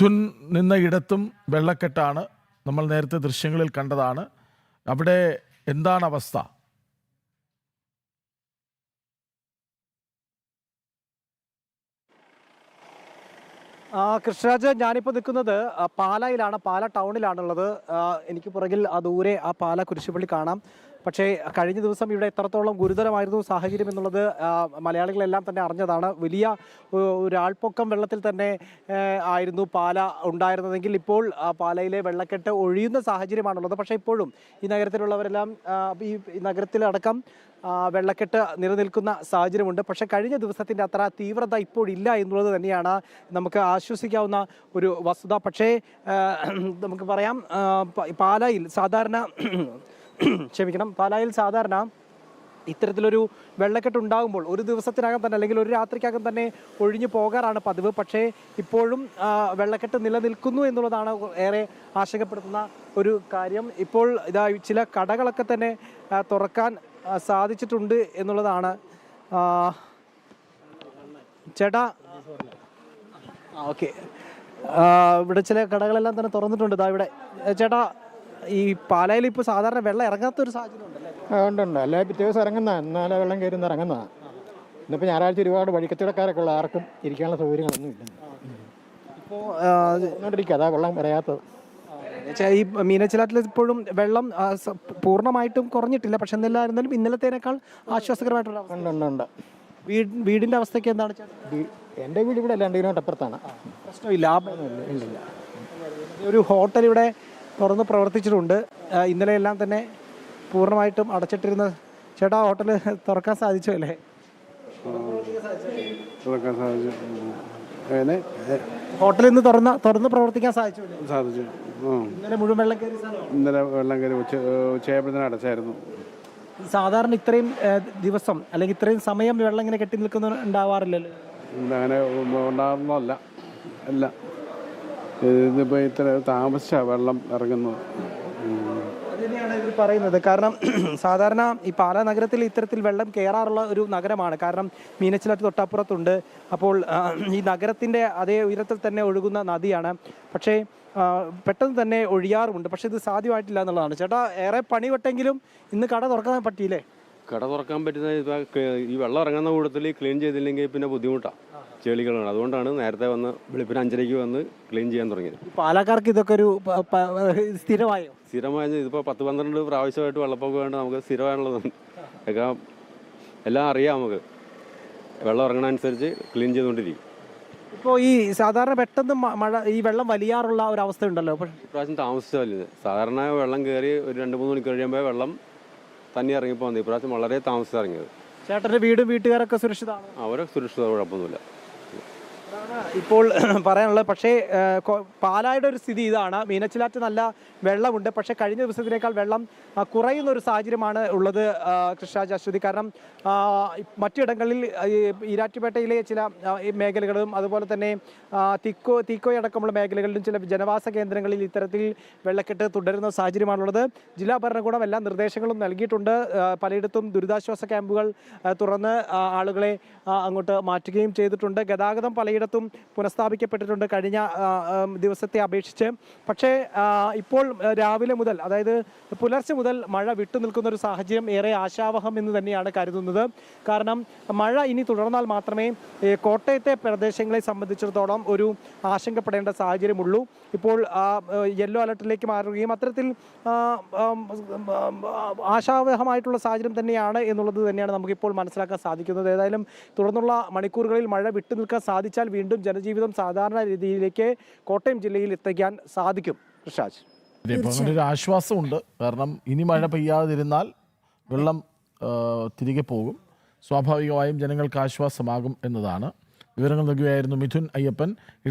മിഥുൻ നിന്ന ഇടത്തും വെള്ളക്കെട്ടാണ്. നമ്മൾ നേരത്തെ ദൃശ്യങ്ങളിൽ കണ്ടതാണ്. അവിടെ എന്താണ് അവസ്ഥ? കൃഷ്ണരാജ്, ഞാനിപ്പോൾ നിൽക്കുന്നത് പാലായിലാണ്. പാല ടൗണിലാണുള്ളത്. എനിക്ക് പുറകിൽ ദൂരെ ആ പാല കുരിശുപള്ളി കാണാം. പക്ഷേ കഴിഞ്ഞ ദിവസം ഇവിടെ എത്രത്തോളം ഗുരുതരമായിരുന്നു സാഹചര്യം എന്നുള്ളത് മലയാളികളെല്ലാം തന്നെ അറിഞ്ഞതാണ്. വലിയ ഒരാൾപ്പൊക്കം വെള്ളത്തിൽ തന്നെ ആയിരുന്നു പാല ഉണ്ടായിരുന്നതെങ്കിൽ ഇപ്പോൾ പാലയിലെ വെള്ളക്കെട്ട് ഒഴിയുന്ന സാഹചര്യമാണുള്ളത്. പക്ഷേ ഇപ്പോഴും ഈ നഗരത്തിലുള്ളവരെല്ലാം ഈ നഗരത്തിലടക്കം വെള്ളക്കെട്ട് നിലനിൽക്കുന്ന സാഹചര്യമുണ്ട്. പക്ഷേ കഴിഞ്ഞ ദിവസത്തിൻ്റെ അത്ര തീവ്രത ഇപ്പോഴില്ല എന്നുള്ളത് തന്നെയാണ് നമുക്ക് ആശ്വസിക്കാവുന്ന ഒരു വസ്തുത. പക്ഷേ നമുക്ക് പറയാം, പാലായിൽ സാധാരണ പാലായിൽ സാധാരണ ഇത്തരത്തിലൊരു വെള്ളക്കെട്ട് ഉണ്ടാകുമ്പോൾ ഒരു ദിവസത്തിനകം തന്നെ അല്ലെങ്കിൽ ഒരു രാത്രിക്കകം തന്നെ ഒഴിഞ്ഞു പോകാറാണ് പതിവ്. പക്ഷേ ഇപ്പോഴും വെള്ളക്കെട്ട് നിലനിൽക്കുന്നു എന്നുള്ളതാണ് ഏറെ ആശങ്കപ്പെടുത്തുന്ന ഒരു കാര്യം. ഇപ്പോൾ ഇതാ ചില കടകളൊക്കെ തന്നെ തുറക്കാൻ സാധിച്ചിട്ടുണ്ട് എന്നുള്ളതാണ്. ചേട്ടാ, ഓക്കെ, ഇവിടെ ചില കടകളെല്ലാം തന്നെ തുറന്നിട്ടുണ്ട്. ഇതാ ഇവിടെ ചേട്ടാ, ഈ പാലയിൽ ഇപ്പോൾ സാധാരണ വെള്ളം ഇറങ്ങാത്തൊരു സാഹചര്യം ഉണ്ടല്ലേ? ഉണ്ട്. അല്ലെ പിറ്റേ ദിവസം ഇറങ്ങുന്ന എന്നാലും വെള്ളം കയറുന്ന ഇറങ്ങുന്നതാണ്. ഇന്നിപ്പോൾ ഞായറാഴ്ച ഒരുപാട് വഴിക്കച്ചവടക്കാരൊക്കെ ഉള്ള ആർക്കും ഇരിക്കാനുള്ള സൗകര്യങ്ങളൊന്നും ഇല്ല. ഇപ്പോൾ ഒന്നുകൊണ്ടിരിക്കുക, അതാ വെള്ളം വരാത്തത്. ഈ മീനച്ചിലാറ്റിൽ ഇപ്പോഴും വെള്ളം പൂർണ്ണമായിട്ടും കുറഞ്ഞിട്ടില്ല. പക്ഷെ എന്നില്ലായിരുന്നാലും ഇന്നലത്തേനേക്കാൾ ആശ്വാസകരമായിട്ടുള്ള ഉണ്ട്. വീടിൻ്റെ അവസ്ഥയ്ക്ക് എന്താണ്? എൻ്റെ വീട് ഇവിടെ അല്ല, 2 കിലോമീറ്റർ അപ്പുറത്താണ്. പ്രശ്നമില്ല. ഒരു ഹോട്ടൽ ഇവിടെ തുറന്ന് പ്രവർത്തിച്ചിട്ടുണ്ട്. ഇന്നലെയെല്ലാം തന്നെ പൂർണ്ണമായിട്ടും അടച്ചിട്ടിരുന്ന ചേട്ടാ, ഹോട്ടൽ തുറക്കാൻ സാധിച്ചു അല്ലേ? ഹോട്ടൽ ഇന്ന് തുറന്ന് പ്രവർത്തിക്കാൻ സാധിച്ചു. ഇന്നലെ മുഴുവൻ വെള്ളം കയറി. ഇന്നലെ വെള്ളം കയറി ഉച്ചയായപ്പോഴത്തേനും അടച്ചായിരുന്നു. സാധാരണ ഇത്രയും ദിവസം അല്ലെങ്കിൽ ഇത്രയും സമയം വെള്ളം ഇങ്ങനെ കെട്ടി നിൽക്കുന്ന ഉണ്ടാവാറില്ലല്ലോ? അങ്ങനെ ഉണ്ടാകുന്നതല്ല. അല്ല, ഇതിപ്പോൾ ഇത്ര താമസിച്ചാണ് വെള്ളം ഇറങ്ങുന്നത്. അതുതന്നെയാണ് ഇവർ പറയുന്നത്. കാരണം സാധാരണ ഈ പാലാ നഗരത്തിൽ ഇത്തരത്തിൽ വെള്ളം കയറാറുള്ള ഒരു നഗരമാണ്. കാരണം മീനച്ചിലാറ്റ് തൊട്ടപ്പുറത്തുണ്ട്. അപ്പോൾ ഈ നഗരത്തിൻ്റെ അതേ ഉയരത്തിൽ തന്നെ ഒഴുകുന്ന നദിയാണ്. പക്ഷേ പെട്ടെന്ന് തന്നെ ഒഴിയാറുമുണ്ട്. പക്ഷെ ഇത് സാധ്യമായിട്ടില്ല എന്നുള്ളതാണ്. ചേട്ടാ, ഏറെ പണിവട്ടെങ്കിലും ഇന്ന് കട തുറക്കാൻ പറ്റിയില്ലേ? കട തുറക്കാൻ പറ്റുന്ന ഈ വെള്ളം ഇറങ്ങുന്ന കൂട്ടത്തിൽ ക്ലീൻ ചെയ്തില്ലെങ്കിൽ പിന്നെ ബുദ്ധിമുട്ടാണ്, ചെളികളാണ്. അതുകൊണ്ടാണ് നേരത്തെ വന്ന് വെളുപ്പിന് 5:30 വന്ന് ക്ലീൻ ചെയ്യാൻ തുടങ്ങിയത്. പാലക്കാർക്ക് ഇതൊക്കെ ഒരു സ്ഥിരമായോ? സ്ഥിരമായത് ഇതിപ്പോൾ 10-12 പ്രാവശ്യമായിട്ട് വെള്ളപ്പൊക്കം വേണ്ട നമുക്ക് സ്ഥിരമായുള്ളതാണ്. ഒക്കെ എല്ലാം അറിയാം. നമുക്ക് വെള്ളം ഇറങ്ങണ അനുസരിച്ച് ക്ലീൻ ചെയ്തുകൊണ്ടിരിക്കും. ഇപ്പോൾ ഈ സാധാരണ പെട്ടെന്ന് മഴ ഈ വെള്ളം വലിയാറുള്ള ഒരു അവസ്ഥ ഉണ്ടല്ലോ. ഇപ്രാവശ്യം താമസിച്ചല്ലേ. സാധാരണ വെള്ളം കയറി ഒരു 2-3 മണിക്കൂർ കഴിയുമ്പോൾ വെള്ളം തന്നെ ഇറങ്ങിപ്പോൾ വന്നു. ഇപ്രാവശ്യം വളരെ താമസിച്ച് ഇറങ്ങിയത്. ചേട്ടൻ്റെ വീടും വീട്ടുകാരൊക്കെ സുരക്ഷിതമാണ്? അവരൊക്കെ സുരക്ഷിത, കുഴപ്പമൊന്നുമില്ല. ഇപ്പോൾ പറയാനുള്ളത്. പക്ഷേ പാലായുടെ ഒരു സ്ഥിതി ഇതാണ്. മീനച്ചിലാറ്റ് നല്ല വെള്ളമുണ്ട്. പക്ഷേ കഴിഞ്ഞ ദിവസത്തിനേക്കാൾ വെള്ളം കുറയുന്ന ഒരു സാഹചര്യമാണ് ഉള്ളത് കൃഷ്ണരാജ്, അശ്വതി. കാരണം മറ്റിടങ്ങളിൽ ഈരാറ്റുപേട്ടയിലെ ചില മേഖലകളും അതുപോലെ തന്നെ തീക്കോയ് അടക്കമുള്ള മേഖലകളിലും ചില ജനവാസ കേന്ദ്രങ്ങളിൽ ഇത്തരത്തിൽ വെള്ളക്കെട്ട് തുടരുന്ന സാഹചര്യമാണുള്ളത്. ജില്ലാ ഭരണകൂടം എല്ലാ നിർദ്ദേശങ്ങളും നൽകിയിട്ടുണ്ട്. പലയിടത്തും ദുരിതാശ്വാസ ക്യാമ്പുകൾ തുറന്ന് ആളുകളെ അങ്ങോട്ട് മാറ്റുകയും ചെയ്തിട്ടുണ്ട്. ഗതാഗതം പലയിടത്തും പുനഃസ്ഥാപിക്കപ്പെട്ടിട്ടുണ്ട് കഴിഞ്ഞ ദിവസത്തെ അപേക്ഷിച്ച്. പക്ഷേ ഇപ്പോൾ രാവിലെ മുതൽ, അതായത് പുലർച്ചെ മുതൽ മഴ വിട്ടുനിൽക്കുന്ന ഒരു സാഹചര്യം ഏറെ ആശാവഹം എന്ന് തന്നെയാണ് കരുതുന്നത്. കാരണം മഴ ഇനി തുടർന്നാൽ മാത്രമേ കോട്ടയത്തെ പ്രദേശങ്ങളെ സംബന്ധിച്ചിടത്തോളം ഒരു ആശങ്കപ്പെടേണ്ട സാഹചര്യമുള്ളൂ. ഇപ്പോൾ യെല്ലോ അലർട്ടിലേക്ക് മാറുകയും അത്തരത്തിൽ ആശാവഹമായിട്ടുള്ള സാഹചര്യം തന്നെയാണ് എന്നുള്ളത് തന്നെയാണ് നമുക്കിപ്പോൾ മനസ്സിലാക്കാൻ സാധിക്കുന്നത്. ഏതായാലും തുടർന്നുള്ള മണിക്കൂറുകളിൽ മഴ വിട്ടുനിൽക്കാൻ സാധിച്ചാൽ വീണ്ടും ജനജീവിതം സാധാരണ രീതിയിലേക്ക് കോട്ടയം ജില്ലയിൽ എത്തിക്കാൻ സാധിക്കും. ഋഷാജ്, ഒരു ആശ്വാസമുണ്ട്. കാരണം ഇനി മഴ പെയ്യാതിരുന്നാൽ വെള്ളം തിരികെ പോകും. സ്വാഭാവികമായും ജനങ്ങൾക്ക് ആശ്വാസമാകും എന്നതാണ്. വിവരങ്ങൾ നൽകുകയായിരുന്നു മിഥുൻ അയ്യപ്പൻ.